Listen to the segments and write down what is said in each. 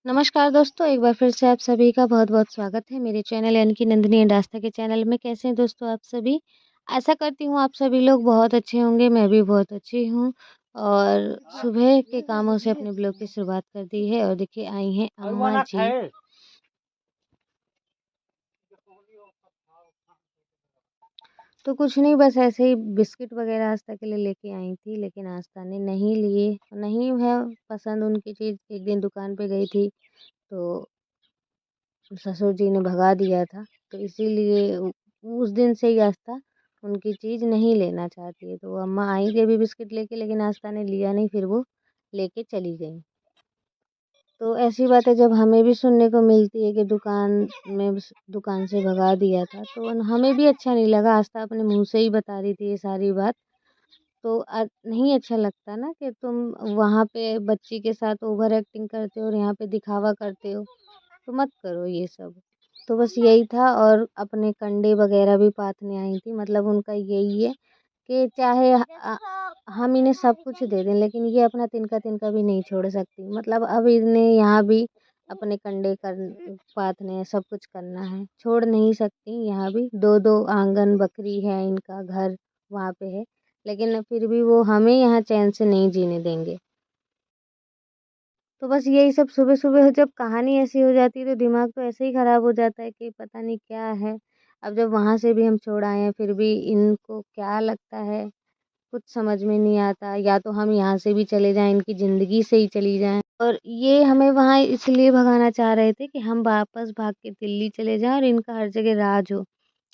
नमस्कार दोस्तों, एक बार फिर से आप सभी का बहुत-बहुत स्वागत है मेरे चैनल यानी कि नंदिनी एंड आस्था के चैनल में। कैसे हैं दोस्तों आप सभी? आशा करती हूँ आप सभी लोग बहुत अच्छे होंगे, मैं भी बहुत अच्छी हूँ। और सुबह के कामों से अपने ब्लॉग की शुरुआत कर दी है और देखिए आई हैं अम्मा जी। तो कुछ नहीं, बस ऐसे ही बिस्किट वगैरह आस्था के लिए लेके आई थी, लेकिन आस्था ने नहीं लिए। नहीं है पसंद उनकी चीज़, एक दिन दुकान पे गई थी तो ससुर जी ने भगा दिया था, तो इसीलिए उस दिन से ही आस्था उनकी चीज़ नहीं लेना चाहती है। तो अम्मा आई थी अभी बिस्किट लेके, लेकिन आस्था ने लिया नहीं, फिर वो लेके चली गईं। तो ऐसी बातें जब हमें भी सुनने को मिलती है कि दुकान से भगा दिया था, तो हमें भी अच्छा नहीं लगा। आस्था अपने मुँह से ही बता रही थी ये सारी बात। तो नहीं अच्छा लगता ना कि तुम वहाँ पे बच्ची के साथ ओवर एक्टिंग करते हो और यहाँ पे दिखावा करते हो, तो मत करो ये सब। तो बस यही था, और अपने कंडे वगैरह भी पाथने आई थी। मतलब उनका यही है कि चाहे हम इन्हें सब कुछ दे दें, लेकिन ये अपना तिनका भी नहीं छोड़ सकती। मतलब अब इन्हें यहाँ भी अपने कंडे पाथने हैं, सब कुछ करना है, छोड़ नहीं सकती। यहाँ भी दो दो आंगन, बकरी है, इनका घर वहाँ पे है, लेकिन फिर भी वो हमें यहाँ चैन से नहीं जीने देंगे। तो बस यही सब सुबह-सुबह जब कहानी ऐसी हो जाती है तो दिमाग तो ऐसे ही ख़राब हो जाता है कि पता नहीं क्या है। अब जब वहाँ से भी हम छोड़ आए हैं, फिर भी इनको क्या लगता है, कुछ समझ में नहीं आता। या तो हम यहाँ से भी चले जाएँ, इनकी ज़िंदगी से ही चली जाएँ, और ये हमें वहाँ इसलिए भगाना चाह रहे थे कि हम वापस भाग के दिल्ली चले जाएँ और इनका हर जगह राज हो।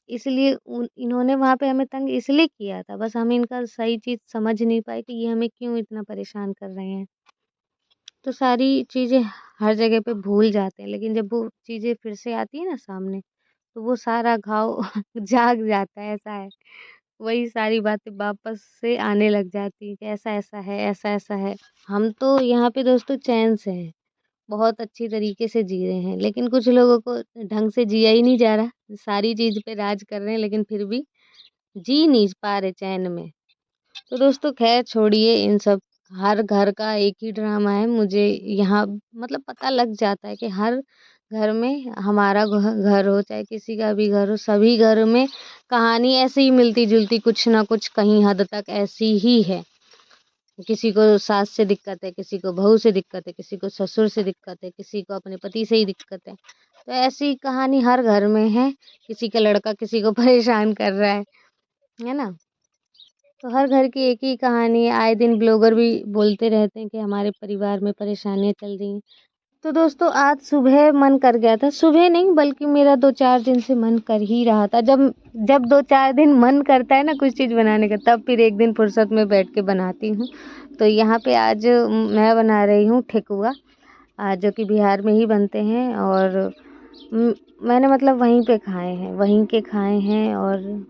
इसलिए इन्होंने वहाँ पे हमें तंग इसलिए किया था, बस हम इनका सही चीज़ समझ नहीं पाए कि ये हमें क्यों इतना परेशान कर रहे हैं। तो सारी चीज़ें हर जगह पे भूल जाते हैं, लेकिन जब वो चीज़ें फिर से आती है ना सामने, तो वो सारा घाव जाग जाता है, ऐसा है। वही सारी बातें वापस से आने लग जाती हैं कि ऐसा-ऐसा है, ऐसा-ऐसा है। हम तो यहाँ पे दोस्तों चैन से हैं, बहुत अच्छी तरीके से जी रहे हैं, लेकिन कुछ लोगों को ढंग से जिया ही नहीं जा रहा। सारी चीज़ पे राज कर रहे हैं, लेकिन फिर भी जी नहीं पा रहे चैन में। तो दोस्तों ख़ैर छोड़िए इन सब। हर घर का एक ही ड्रामा है। मुझे यहाँ मतलब पता लग जाता है कि हर घर में, हमारा घर हो चाहे किसी का भी घर हो, सभी घर में कहानी ऐसे ही मिलती-जुलती कुछ ना कुछ कहीं हद तक ऐसी ही है। किसी को सास से दिक्कत है, किसी को बहू से दिक्कत है, किसी को ससुर से दिक्कत है, किसी को अपने पति से ही दिक्कत है। तो ऐसी कहानी हर घर में है। किसी का लड़का किसी को परेशान कर रहा है ना? तो हर घर की एक ही कहानी है। आए दिन ब्लॉगर भी बोलते रहते हैं कि हमारे परिवार में परेशानियाँ चल रही हैं। तो दोस्तों आज सुबह मन कर गया था, सुबह नहीं बल्कि मेरा 2-4 दिन से मन कर ही रहा था। जब जब 2-4 दिन मन करता है ना कुछ चीज़ बनाने का, तब फिर एक दिन फुर्सत में बैठ के बनाती हूँ। तो यहाँ पे आज मैं बना रही हूँ ठेकुआ, जो कि बिहार में ही बनते हैं। और मैंने मतलब वहीं पे खाए हैं, वहीं के खाए हैं और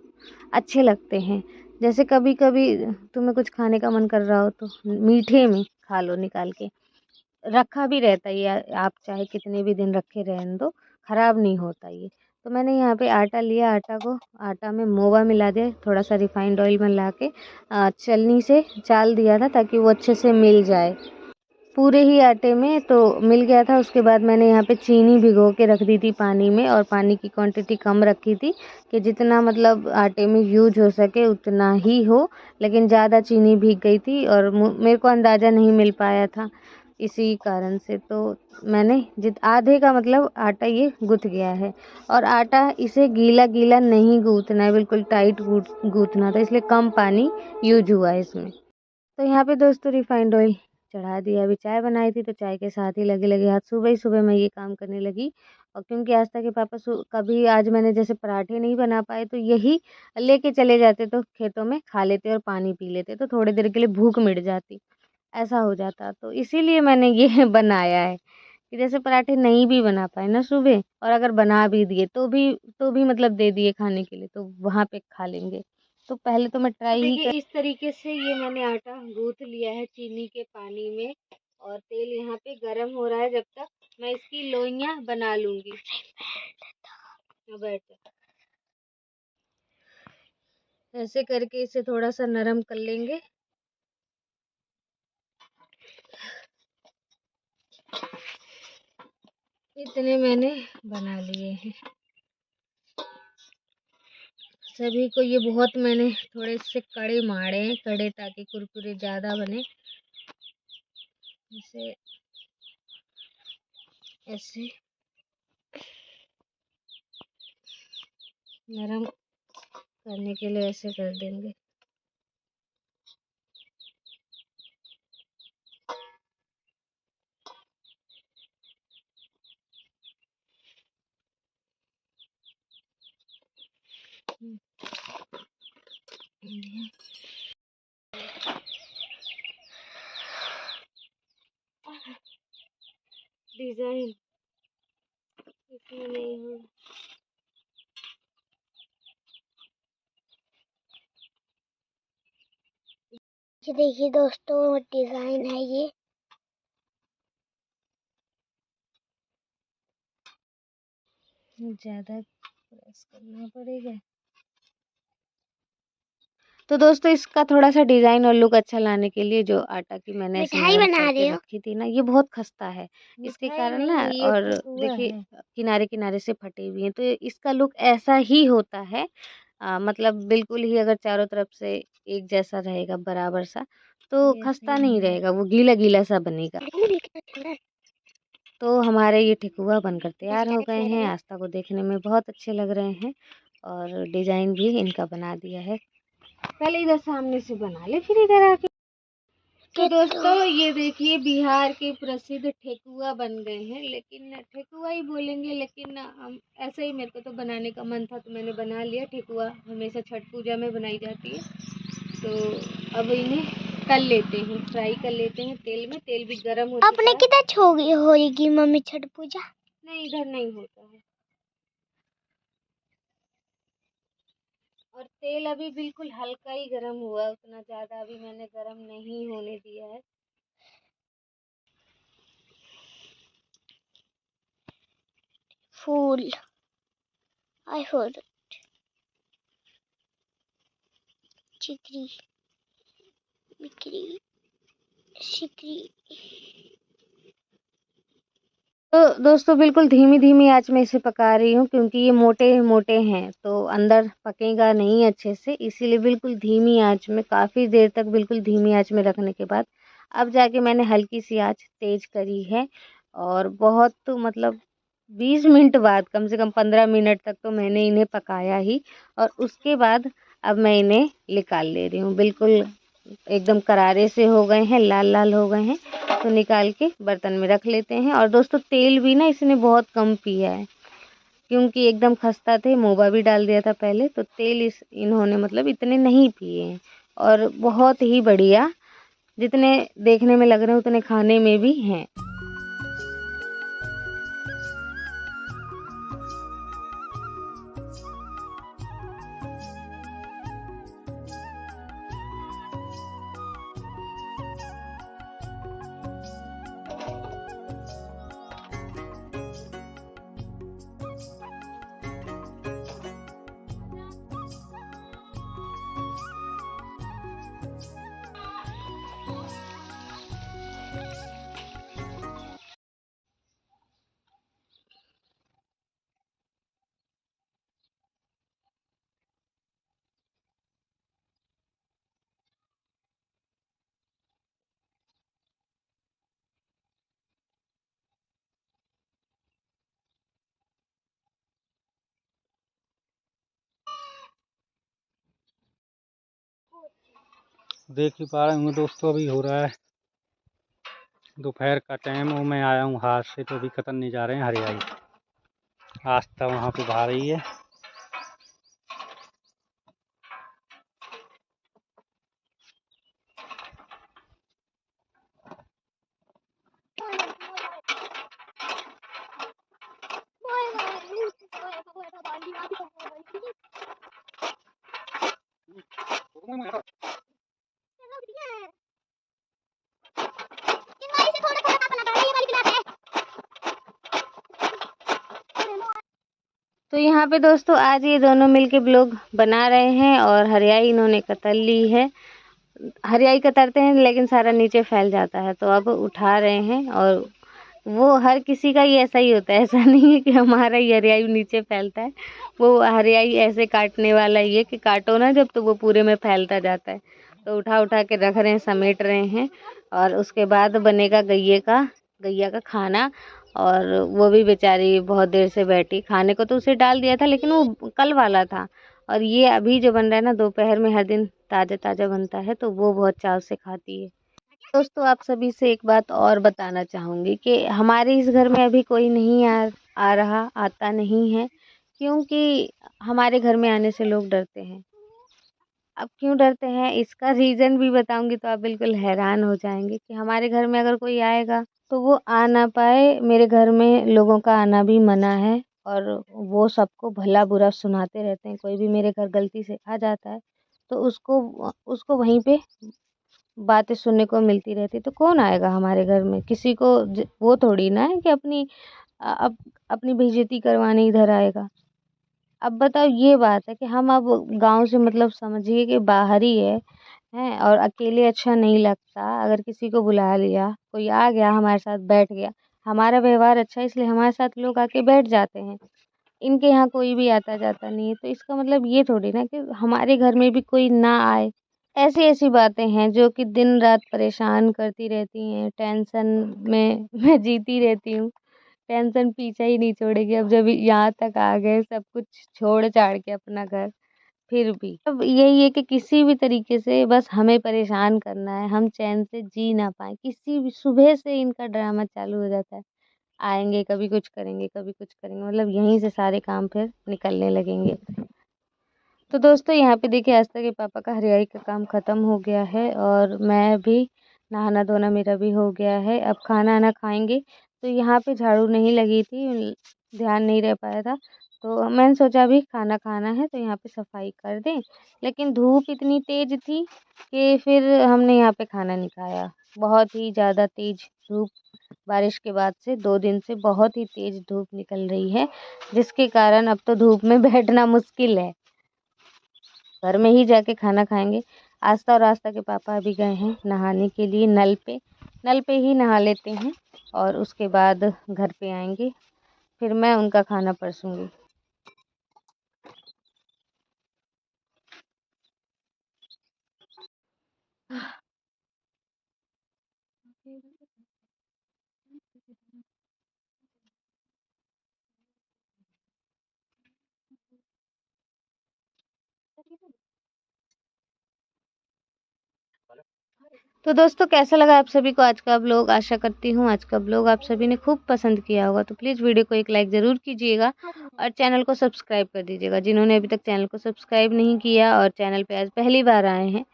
अच्छे लगते हैं। जैसे कभी-कभी तुम्हें कुछ खाने का मन कर रहा हो तो मीठे में खा लो निकाल के। रखा भी रहता है ये, आप चाहे कितने भी दिन रखे रहने दो, खराब नहीं होता ये। तो मैंने यहाँ पे आटा लिया, आटा में मोवा मिला दिया, थोड़ा-सा रिफाइंड ऑयल मिला के छलनी से चाल दिया था ताकि वो अच्छे से मिल जाए। पूरे ही आटे में तो मिल गया था। उसके बाद मैंने यहाँ पे चीनी भिगो के रख दी थी पानी में, और पानी की क्वांटिटी कम रखी थी कि जितना मतलब आटे में यूज हो सके उतना ही हो। लेकिन ज़्यादा चीनी भीग गई थी और मेरे को अंदाज़ा नहीं मिल पाया था, इसी कारण से तो मैंने जित आधे का मतलब आटा ये गुथ गया है। और आटा इसे गीला गीला नहीं गूँथना है, बिल्कुल टाइट गूँथना था, इसलिए कम पानी यूज हुआ है इसमें। तो यहाँ पे दोस्तों रिफाइंड ऑयल चढ़ा दिया। अभी चाय बनाई थी तो चाय के साथ ही लगे-लगे हाथ सुबह ही सुबह मैं ये काम करने लगी। और क्योंकि आस्था के पापा कभी आज मैंने जैसे पराठे नहीं बना पाए तो यही लेके चले जाते, तो खेतों में खा लेते और पानी पी लेते, तो थोड़ी देर के लिए भूख मिट जाती, ऐसा हो जाता। तो इसीलिए मैंने ये बनाया है कि जैसे पराठे नहीं भी बना पाए ना सुबह, और अगर बना भी दिए तो भी मतलब दे दिए खाने के लिए, तो वहाँ पे खा लेंगे। तो पहले तो मैं ट्राई ही देखिए इस तरीके से ये मैंने आटा गूँथ लिया है चीनी के पानी में, और तेल यहाँ पे गरम हो रहा है। जब तक मैं इसकी लोइयाँ बना लूँगी। बैठ जा। ऐसे करके इसे थोड़ा-सा नरम कर लेंगे। इतने मैंने बना लिए हैं सभी को। ये बहुत मैंने थोड़े से कड़े मारे हैं, कड़े ताकि कुरकुरे ज़्यादा बने। इसे ऐसे नरम करने के लिए ऐसे कर देंगे। डिजाइन इसमें नहीं हो। ये देखिए दोस्तों, डिजाइन है ये। ज्यादा प्रेस करना पड़ेगा। तो दोस्तों इसका थोड़ा सा डिजाइन और लुक अच्छा लाने के लिए जो आटा की मैंने ऐसे मिठाई नरम बना करके रहे हो? रखी थी ना, ये बहुत खस्ता है इसके कारण ना। और देखिए किनारे किनारे से फटी हुई है, तो इसका लुक ऐसा ही होता है। मतलब बिल्कुल ही अगर चारों तरफ से एक जैसा रहेगा बराबर सा, तो खस्ता नहीं रहेगा, वो गीला गीला सा बनेगा। तो हमारे ये ठेकुआ बनकर तैयार हो गए हैं। आस्था को देखने में बहुत अच्छे लग रहे हैं और डिजाइन भी इनका बना दिया है। पहले इधर सामने से बना ले, फिर इधर आके। तो दोस्तों ये देखिए बिहार के प्रसिद्ध ठेकुआ बन गए हैं। लेकिन ठेकुआ ही बोलेंगे, लेकिन हम ऐसे ही, मेरे को तो बनाने का मन था तो मैंने बना लिया। ठेकुआ हमेशा छठ पूजा में बनाई जाती है। तो अब इन्हें तल लेते हैं, फ्राई कर लेते हैं तेल में। तेल भी गर्म हो चुका है। अपने कितना होगी मम्मी छठ पूजा? नहीं, इधर नहीं होता है। और तेल अभी बिल्कुल हल्का ही गर्म हुआ है, उतना ज़्यादा अभी मैंने गर्म नहीं होने दिया है। फूल आई फूल चिकरी बिक्री शिकरी। तो दोस्तों बिल्कुल धीमी धीमी आंच में इसे पका रही हूँ, क्योंकि ये मोटे मोटे हैं तो अंदर पकेगा नहीं अच्छे से। इसीलिए बिल्कुल धीमी आंच में, काफ़ी देर तक बिल्कुल धीमी आंच में रखने के बाद अब जाके मैंने हल्की सी आंच तेज करी है। और बहुत तो मतलब 20 मिनट बाद, कम से कम 15 मिनट तक तो मैंने इन्हें पकाया ही। और उसके बाद अब मैं इन्हें निकाल ले रही हूँ। बिल्कुल एकदम करारे से हो गए हैं, लाल लाल हो गए हैं, तो निकाल के बर्तन में रख लेते हैं। और दोस्तों तेल भी ना इसने बहुत कम पिया है, क्योंकि एकदम खस्ता थे। मोबा भी डाल दिया था पहले, तो तेल इन्होंने मतलब इतने नहीं पिए हैं। और बहुत ही बढ़िया, जितने देखने में लग रहे हैं उतने खाने में भी हैं। देख ही पा रहे होंगे दोस्तों, अभी हो रहा है दोपहर का टाइम और मैं आया हूँ हाथ से, तो अभी कतन नहीं जा रहे हैं हरियाई। आस्था वहाँ पे बहा रही है। तो यहाँ पे दोस्तों आज ये दोनों मिलके ब्लॉग बना रहे हैं और हरियाई इन्होंने कतर ली है। हरियाई कतरते हैं लेकिन सारा नीचे फैल जाता है, तो अब उठा रहे हैं और वो हर किसी का ही ऐसा ही होता है, ऐसा नहीं है कि हमारा ही हरियाई नीचे फैलता है। वो हरियाई ऐसे काटने वाला ही है कि काटो ना जब तो वो पूरे में फैलता जाता है। तो उठा उठा के रख रहे हैं, समेट रहे हैं और उसके बाद बनेगा गैया का खाना। और वो भी बेचारी बहुत देर से बैठी, खाने को तो उसे डाल दिया था लेकिन वो कल वाला था। और ये अभी जो बन रहा है ना, दोपहर में हर दिन ताज़ा ताज़ा बनता है तो वो बहुत चाव से खाती है। दोस्तों, आप सभी से एक बात और बताना चाहूँगी कि हमारे इस घर में अभी कोई नहीं आ रहा, आता नहीं है, क्योंकि हमारे घर में आने से लोग डरते हैं। अब क्यों डरते हैं इसका रीज़न भी बताऊँगी तो आप बिल्कुल हैरान हो जाएँगे कि हमारे घर में अगर कोई आएगा तो वो आ ना पाए। मेरे घर में लोगों का आना भी मना है और वो सबको भला-बुरा सुनाते रहते हैं। कोई भी मेरे घर गलती से आ जाता है तो उसको वहीं पे बातें सुनने को मिलती रहती। तो कौन आएगा हमारे घर में? किसी को वो थोड़ी ना है कि अपनी बेइज्जती करवाने इधर आएगा। अब बताओ, ये बात है कि हम अब गाँव से मतलब समझिए कि बाहर ही है, हैं? और अकेले अच्छा नहीं लगता। अगर किसी को बुला लिया, कोई आ गया हमारे साथ बैठ गया, हमारा व्यवहार अच्छा है इसलिए हमारे साथ लोग आके बैठ जाते हैं। इनके यहाँ कोई भी आता-जाता नहीं है, तो इसका मतलब ये थोड़ी ना कि हमारे घर में भी कोई ना आए। ऐसी-ऐसी बातें हैं जो कि दिन-रात परेशान करती रहती हैं, टेंशन में मैं जीती रहती हूँ। टेंशन पीछा ही नहीं छोड़ेगी। अब जब यहाँ तक आ गए सब कुछ छोड़-छाड़ के अपना घर, फिर भी अब यही है कि किसी भी तरीके से बस हमें परेशान करना है, हम चैन से जी ना पाएँ। किसी भी सुबह से इनका ड्रामा चालू हो जाता है। आएँगे, कभी कुछ करेंगे, कभी कुछ करेंगे, मतलब यहीं से सारे काम फिर निकलने लगेंगे। तो दोस्तों, यहाँ पे देखिए आज तक के पापा का हरियाई का काम ख़त्म हो गया है और मैं भी नहाना-धोना मेरा भी हो गया है। अब खाना-वाना खाएँगे। तो यहाँ पे झाड़ू नहीं लगी थी, ध्यान नहीं रह पाया था। तो मैंने सोचा अभी खाना खाना है तो यहाँ पे सफाई कर दें। लेकिन धूप इतनी तेज़ थी कि फिर हमने यहाँ पे खाना नहीं खाया। बहुत ही ज़्यादा तेज़ धूप, बारिश के बाद से 2 दिन से बहुत ही तेज़ धूप निकल रही है, जिसके कारण अब तो धूप में बैठना मुश्किल है। घर में ही जाके खाना खाएँगे। आस्था और आस्था के पापा अभी गए हैं नहाने के लिए नल पे ही नहा लेते हैं और उसके बाद घर पे आएँगे, फिर मैं उनका खाना परसूँगी। तो दोस्तों, कैसा लगा आप सभी को आज का व्लॉग? आशा करती हूँ आज का व्लॉग आप सभी ने खूब पसंद किया होगा। तो प्लीज़ वीडियो को एक लाइक ज़रूर कीजिएगा और चैनल को सब्सक्राइब कर दीजिएगा। जिन्होंने अभी तक चैनल को सब्सक्राइब नहीं किया और चैनल पे आज पहली बार आए हैं,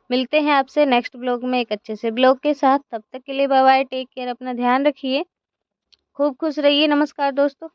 मिलते हैं आपसे नेक्स्ट व्लॉग में एक अच्छे से व्लॉग के साथ। तब तक के लिए बाय बाय, टेक केयर, अपना ध्यान रखिए, खूब खुश रहिए। नमस्कार दोस्तों।